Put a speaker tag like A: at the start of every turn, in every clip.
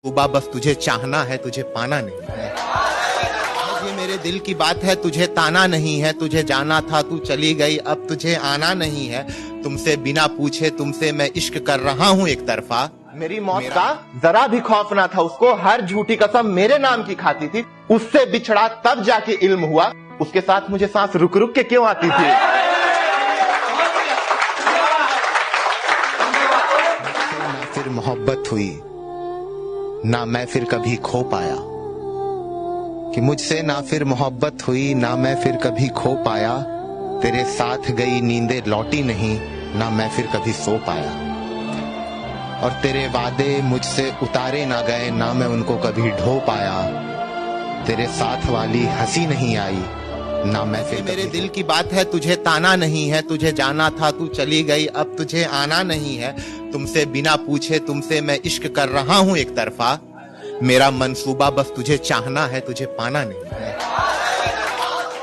A: सुबह बस तुझे चाहना है, तुझे पाना नहीं है। ये मेरे दिल की बात है, तुझे ताना नहीं है। तुझे जाना था, तू चली गई, अब तुझे आना नहीं है। तुमसे बिना पूछे तुमसे मैं इश्क कर रहा हूँ एक तरफा। मेरी मौत का जरा भी खौफ ना था उसको, हर झूठी कसम मेरे नाम की खाती थी। उससे बिछड़ा तब जाके इल्म हुआ, उसके साथ मुझे सांस रुक रुक के क्यों आती थी। ना फिर मोहब्बत हुई, ना मैं फिर कभी खो पाया। कि मुझसे ना फिर मोहब्बत हुई, ना मैं फिर कभी खो पाया। तेरे साथ गई नींदें लौटी नहीं, ना मैं फिर कभी सो पाया। और तेरे वादे मुझसे उतारे ना गए, ना मैं उनको कभी ढो पाया। तेरे साथ वाली हंसी नहीं आई, ना मैं फिर मेरे दिल की बात है, तुझे ताना नहीं है। तुझे जाना था, तू चली गई, अब तुझे आना नहीं है। तुमसे बिना पूछे तुमसे मैं इश्क कर रहा हूँ एक तरफा। मेरा मंसूबा बस तुझे चाहना है, तुझे पाना नहीं है।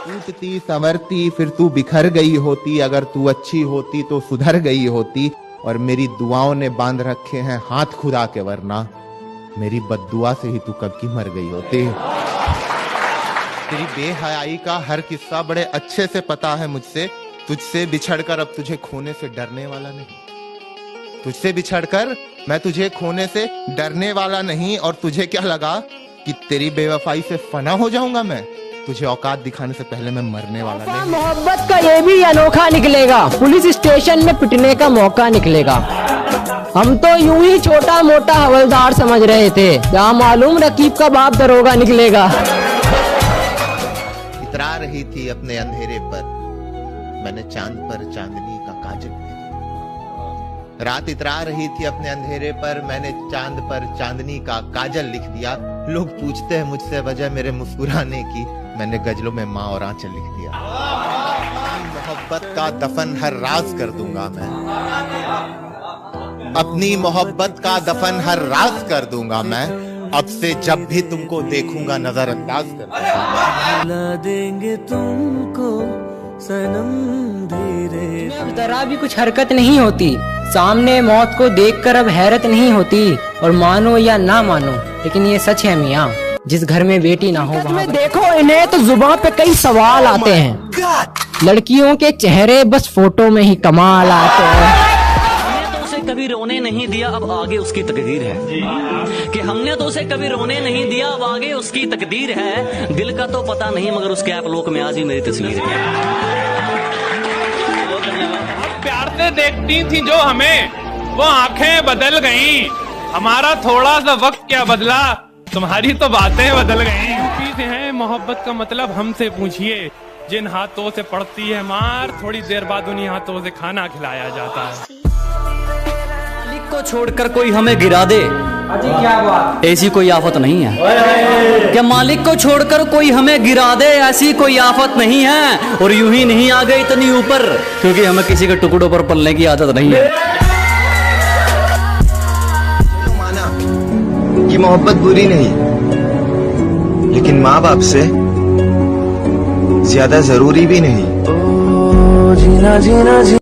A: टूटती संवरती फिर तू बिखर गई होती, अगर तू अच्छी होती तो सुधर गई होती। और मेरी दुआओं ने बांध रखे हैं हाथ खुदा के, वरना मेरी बद्दुआ से ही तू कब की मर गई होती। तेरी बेहयाई का हर किस्सा बड़े अच्छे से पता है मुझसे। तुझसे बिछड़कर अब तुझे खोने से डरने वाला नहीं। तुझसे बिछड़कर मैं तुझे खोने से डरने वाला नहीं। और तुझे क्या लगा कि तेरी बेवफाई से फना हो जाऊंगा मैं? तुझे औकात दिखाने से पहले मैं मरने वाला नहीं।
B: मोहब्बत का ये भी अनोखा निकलेगा, पुलिस स्टेशन में पिटने का मौका निकलेगा। हम तो यूं ही छोटा मोटा हवलदार समझ रहे थे, क्या मालूम रकीब का बाप दरोगा निकलेगा।
A: इतरा रही थी अपने अंधेरे पर, मैंने चांद पर चांदनी का काजल लिख दिया। रात इतरा रही थी अपने अंधेरे पर, मैंने चांद पर चांदनी का काजल लिख दिया। लोग पूछते हैं मुझसे वजह मेरे मुस्कुराने की, मैंने गजलों में माँ और आंचल लिख दिया। मोहब्बत का दफन हर राज कर दूंगा मैं, अपनी मोहब्बत का दफन हर राज कर दूंगा मैं। अब से जब भी तुमको देखूंगा नजरअंदाज कर दूंगा।
C: भुला देंगे तुमको सनम धीरे।
B: अब जरा भी कुछ हरकत नहीं होती, सामने मौत को देखकर अब हैरत नहीं होती। और मानो या ना मानो, लेकिन ये सच है मियाँ, जिस घर में बेटी ना हो वहाँ देखो इन्हें तो जुबान पे कई सवाल आते हैं। लड़कियों के चेहरे बस फोटो में ही कमाल आते हैं।
C: हमने तो उसे कभी रोने नहीं दिया, अब आगे उसकी तकदीर है। कि हमने तो उसे कभी रोने नहीं दिया, अब आगे उसकी तकदीर है। दिल का तो पता नहीं, मगर उसके ऐप लोक में आज ही मेरी तस्वीर है।
D: प्यार से देखती थी जो हमें, वो आंखें बदल गईं। हमारा थोड़ा सा वक्त क्या बदला, तुम्हारी तो बातें बदल गईं। यूपी से हैं, मोहब्बत का मतलब हमसे पूछिए। जिन हाथों से पड़ती है मार, थोड़ी देर बाद उन्हीं हाथों से खाना खिलाया जाता है।
C: मालिक को छोड़कर कोई हमें गिरा दे, क्या बात, ऐसी कोई आफत नहीं है। क्या मालिक को छोड़कर कोई हमें गिरा दे, ऐसी कोई आफत नहीं है। और यूं ही नहीं आ गई इतनी ऊपर, क्योंकि हमें किसी के टुकड़ों पर पलने की आदत नहीं है।
E: कि मोहब्बत बुरी नहीं, लेकिन माँ बाप से ज्यादा जरूरी भी नहीं।